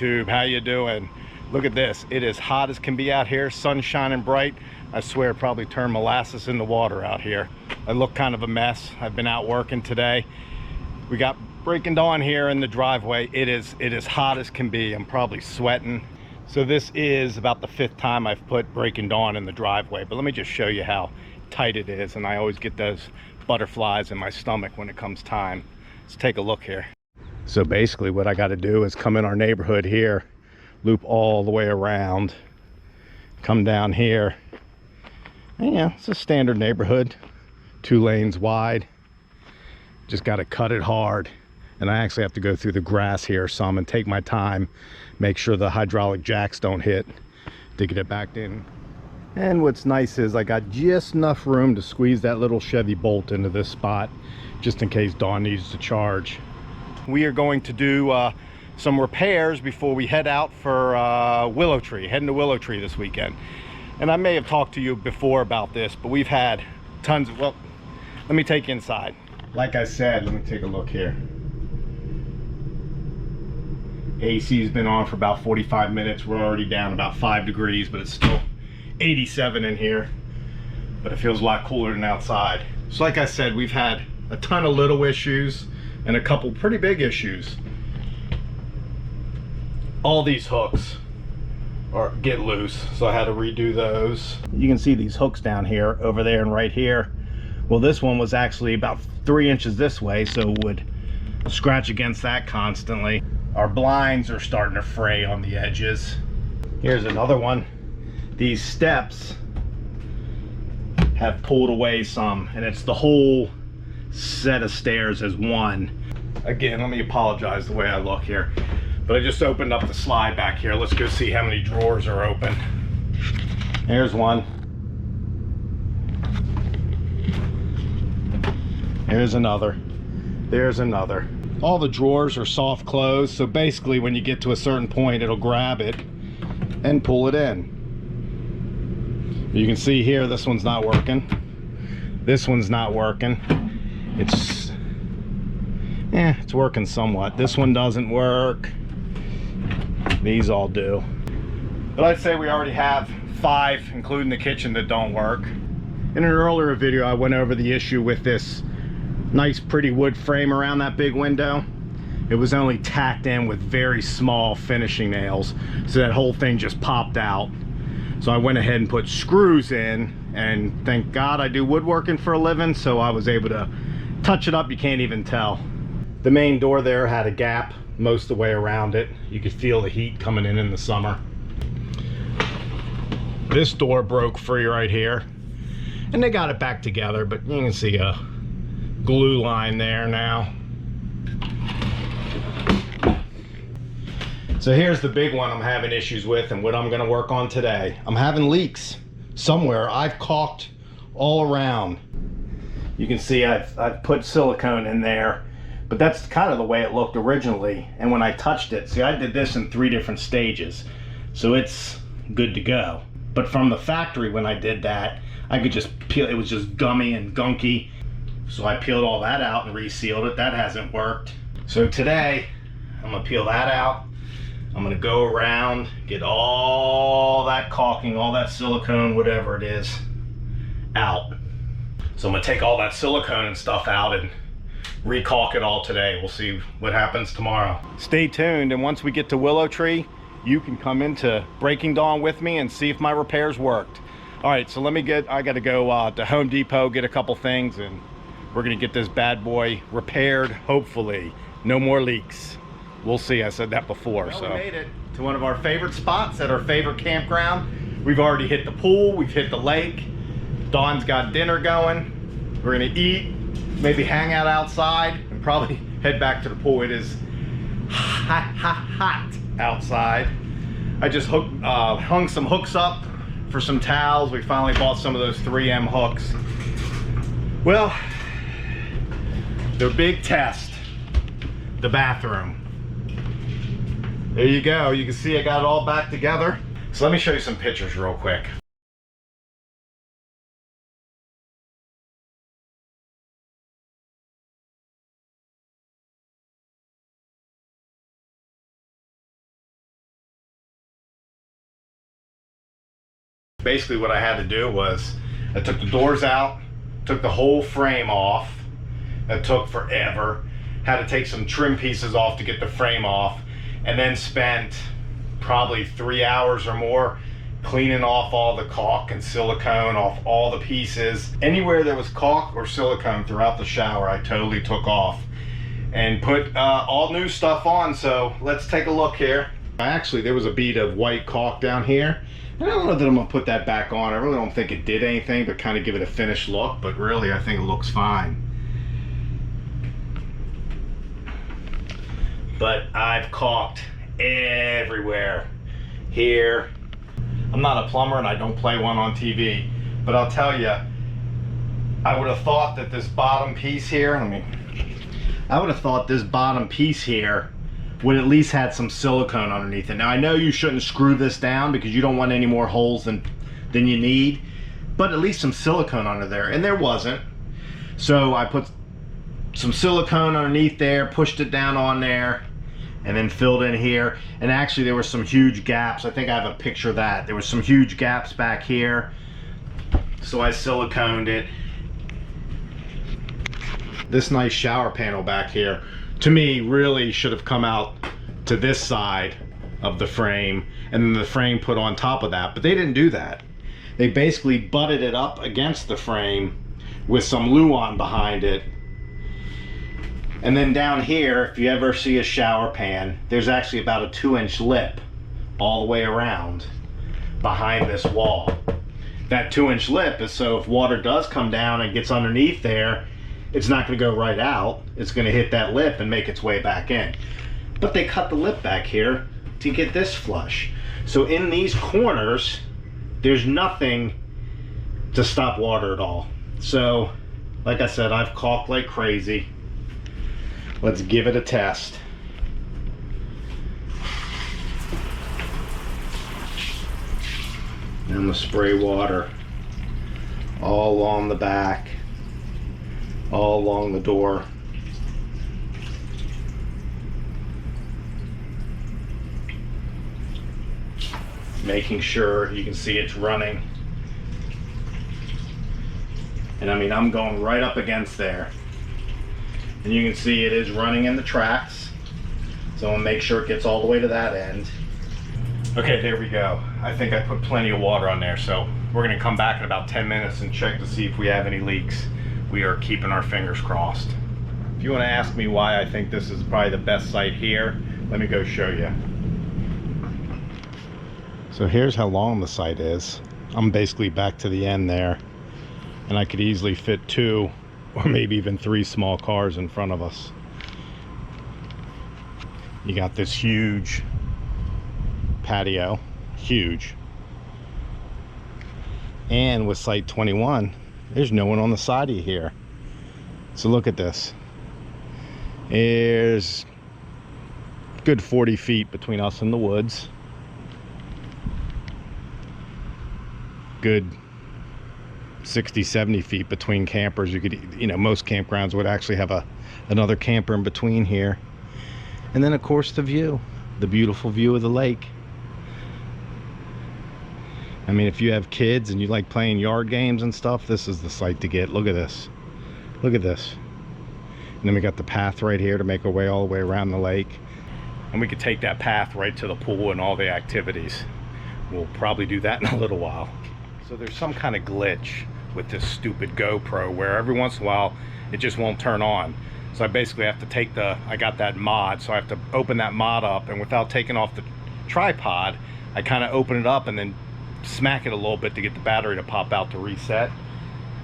YouTube, how you doing? Look at this, it is hot as can be out here, sun shining bright. I swear it probably turned molasses into water out here. I look kind of a mess. I've been out working today. We got breaking dawn here in the driveway. It is hot as can be. I'm probably sweating. So this is about the 5th time I've put breaking dawn in the driveway, but let me just show you how tight it is. And I always get those butterflies in my stomach when it comes time. Let's take a look here. So basically what I got to do is come in our neighborhood here, loop all the way around, come down here. And yeah, it's a standard neighborhood, 2 lanes wide. Just got to cut it hard. And I actually have to go through the grass here some and take my time, make sure the hydraulic jacks don't hit to get it back in. And what's nice is I got just enough room to squeeze that little Chevy Bolt into this spot, just in case Dawn needs to charge. We are going to do some repairs before we head out for Willowtree, heading to Willowtree this weekend. And I may have talked to you before about this, but we've had tons of, well, let me take you inside. Like I said, let me take a look here. AC's been on for about 45 minutes. We're already down about 5 degrees, but it's still 87 in here. But it feels a lot cooler than outside. So like I said, we've had a ton of little issues and a couple pretty big issues. All these hooks get loose, so I had to redo those. You can see these hooks down here, over there, and right here. Well, this one was actually about 3 inches this way, so it would scratch against that constantly. Our blinds are starting to fray on the edges. Here's another one. These steps have pulled away some, and it's the whole set of stairs as one. Again, let me apologize the way I look here, but I just opened up the slide back here. Let's go see how many drawers are open. There's one. There's another. There's another. All the drawers are soft closed, so basically when you get to a certain point, it'll grab it and pull it in. You can see here, this one's not working. This one's not working. It's working somewhat. This one doesn't work. These all do. But I'd say we already have 5, including the kitchen, that don't work. In an earlier video, I went over the issue with this nice pretty wood frame around that big window. It was only tacked in with very small finishing nails, so that whole thing just popped out. So I went ahead and put screws in, and thank God I do woodworking for a living, so I was able to touch it up. You can't even tell. The main door there had a gap most of the way around it. You could feel the heat coming in the summer. This door broke free right here, and they got it back together, but you can see a glue line there now. So here's the big one I'm having issues with, and what I'm going to work on today. I'm having leaks somewhere. I've caulked all around. You can see I've put silicone in there, but that's kind of the way it looked originally. And when I touched it, see, I did this in 3 different stages, so it's good to go. But from the factory, when I did that, I could just peel. It was just gummy and gunky. So I peeled all that out and resealed it. That hasn't worked. So today, I'm gonna peel that out. I'm gonna go around, get all that caulking, all that silicone, whatever it is, out. So I'm gonna take all that silicone and stuff out and recaulk it all today. We'll see what happens tomorrow. Stay tuned, and once we get to Willowtree, you can come into Breaking Dawn with me and see if my repairs worked. All right, so I gotta go to Home Depot, get a couple things, and we're gonna get this bad boy repaired, hopefully. No more leaks. We'll see, I said that before. Well, so we made it to one of our favorite spots at our favorite campground. We've already hit the pool, we've hit the lake. Dawn's got dinner going. We're gonna eat, maybe hang out outside, and probably head back to the pool. It is hot outside. I just hung some hooks up for some towels. We finally bought some of those 3M hooks. Well, the big test, the bathroom. There you go. You can see I got it all back together. So let me show you some pictures real quick. Basically what I had to do was I took the doors out, took the whole frame off. That took forever. Had to take some trim pieces off to get the frame off, and then spent probably 3 hours or more cleaning off all the caulk and silicone off all the pieces. Anywhere there was caulk or silicone throughout the shower, I totally took off and put all new stuff on. So let's take a look here. Actually, there was a bead of white caulk down here, and I don't know that I'm gonna put that back on. I really don't think it did anything but kind of give it a finished look, but really I think it looks fine. But I've caulked everywhere here. I'm not a plumber and I don't play one on TV, but I'll tell you, I would have thought that this bottom piece here, I would have thought this bottom piece here would at least had some silicone underneath it. Now I know you shouldn't screw this down because you don't want any more holes than you need, but at least some silicone under there, and there wasn't. So I put some silicone underneath there, pushed it down on there, and then filled in here. And actually there were some huge gaps. I think I have a picture of that. There were some huge gaps back here, so I siliconed it. This nice shower panel back here, to me, really should have come out to this side of the frame, and then the frame put on top of that, but they didn't do that. They basically butted it up against the frame with some Luan behind it. And then down here, if you ever see a shower pan, there's actually about a 2-inch lip all the way around behind this wall. That 2-inch lip is so if water does come down and gets underneath there, it's not going to go right out. It's going to hit that lip and make its way back in. But they cut the lip back here to get this flush. So in these corners, there's nothing to stop water at all. So, like I said, I've caulked like crazy. Let's give it a test. And I'm gonna spray water all along the back, all along the door. Making sure you can see it's running. And I mean, I'm going right up against there. And you can see it is running in the tracks. So I'm gonna make sure it gets all the way to that end. Okay, there we go. I think I put plenty of water on there. So we're gonna come back in about 10 minutes and check to see if we have any leaks. We are keeping our fingers crossed. If you wanna ask me why I think this is probably the best site here, let me go show you. So here's how long the site is. I'm basically back to the end there, and I could easily fit 2 or maybe even 3 small cars in front of us. You got this huge patio, huge. And with site 21, there's no one on the side of you here. So look at this. There's a good 40 feet between us and the woods. Good 60, 70 feet between campers. You could, you know, most campgrounds would actually have another camper in between here. And then of course the view, the beautiful view of the lake. I mean, if you have kids and you like playing yard games and stuff, this is the site to get. Look at this. Look at this. And then we got the path right here to make our way all the way around the lake. And we could take that path right to the pool and all the activities. We'll probably do that in a little while. So there's some kind of glitch with this stupid GoPro where every once in a while it just won't turn on. So I basically have to take I got that mod, so I have to open that mod up, and without taking off the tripod, I kind of open it up and then smack it a little bit to get the battery to pop out to reset.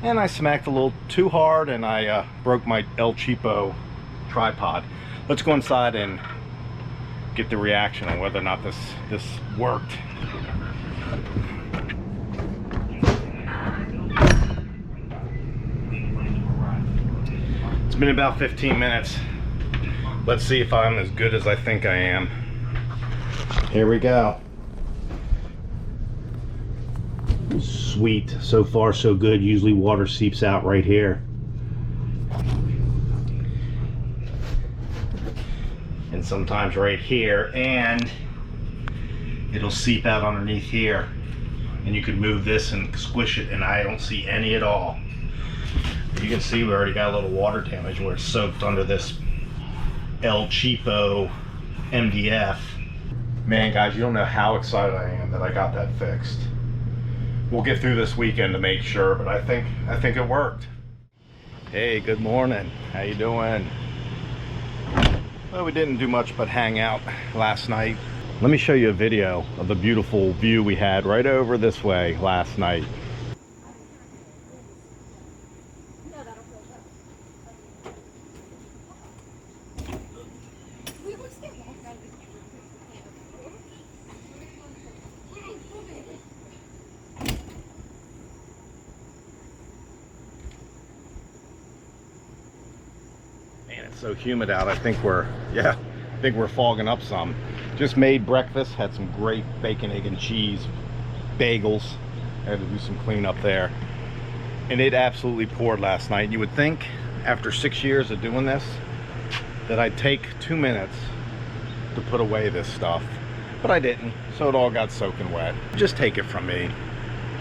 And I smacked a little too hard and I broke my El Cheapo tripod. Let's go inside and get the reaction on whether or not this worked. It's been about 15 minutes. Let's see if I'm as good as I think I am. Here we go. Sweet. So far so good. Usually water seeps out right here. And sometimes right here, and it'll seep out underneath here and you could move this and squish it, and I don't see any at all. You can see we already got a little water damage where it's soaked under this El Cheapo MDF. Man, guys, you don't know how excited I am that I got that fixed. We'll get through this weekend to make sure, but I think it worked. Hey, good morning. How you doing? Well, we didn't do much but hang out last night. Let me show you a video of the beautiful view we had right over this way last night. Man, it's so humid out. I think we're fogging up some. Just made breakfast, had some great bacon, egg, and cheese bagels. I had to do some cleanup there. And it absolutely poured last night. You would think after 6 years of doing this that I'd take 2 minutes to put away this stuff, but I didn't, so it all got soaking wet. Just take it from me.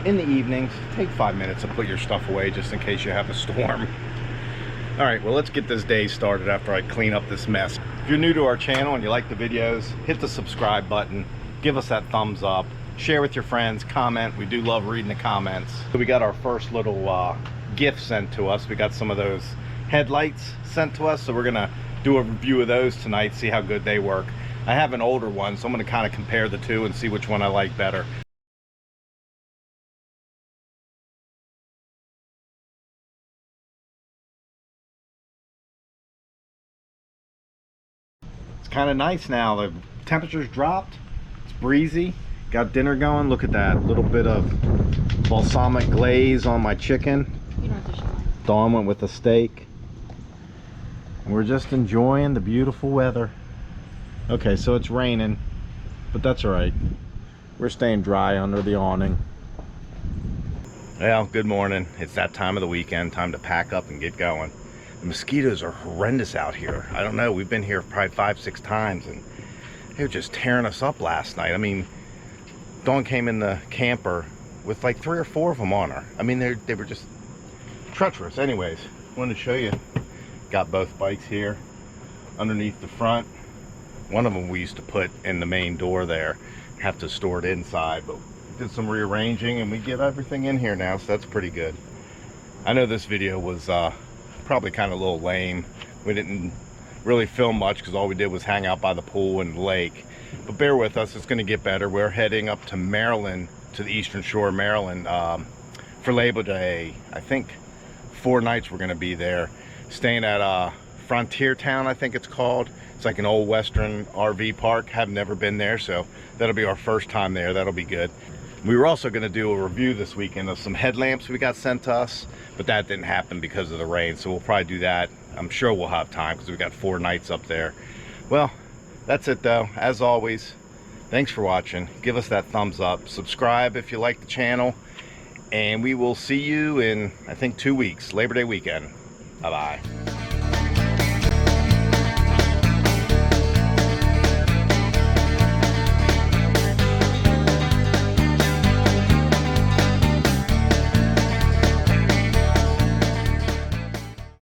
In the evenings, take 5 minutes to put your stuff away just in case you have a storm. All right, well, let's get this day started after I clean up this mess. If you're new to our channel and you like the videos, hit the subscribe button, give us that thumbs up, share with your friends, comment. We do love reading the comments. So we got our first little gift sent to us. We got some of those headlights sent to us, so we're gonna do a review of those tonight, see how good they work. I have an older one, so I'm gonna kind of compare the two and see which one I like better. It's kind of nice now. The temperature's dropped. It's breezy. Got dinner going. Look at that. Little bit of balsamic glaze on my chicken. Dawn went with a steak. We're just enjoying the beautiful weather. Okay, so it's raining, but that's all right. We're staying dry under the awning. Well, good morning. It's that time of the weekend. Time to pack up and get going. The mosquitoes are horrendous out here. I don't know, we've been here probably 5-6 times and they were just tearing us up last night. I mean, Dawn came in the camper with like 3 or 4 of them on her. I mean, they were just treacherous. Anyways, wanted to show you. Got both bikes here underneath the front. One of them we used to put in the main door there. Have to store it inside, but did some rearranging and we get everything in here now, so that's pretty good. I know this video was probably kind of a little lame. We didn't really film much because all we did was hang out by the pool and the lake, but bear with us, it's going to get better. We're heading up to Maryland, to the Eastern Shore of Maryland, for Labor Day. I think 4 nights we're going to be there, staying at Frontier Town, I think it's called. It's like an old Western RV park. Have never been there, so that'll be our first time there. That'll be good. We were also going to do a review this weekend of some headlamps we got sent to us, but that didn't happen because of the rain, so we'll probably do that. I'm sure we'll have time because we got 4 nights up there. Well, that's it though. As always, thanks for watching. Give us that thumbs up. Subscribe if you like the channel, and we will see you in, I think, 2 weeks, Labor Day weekend. Bye-bye.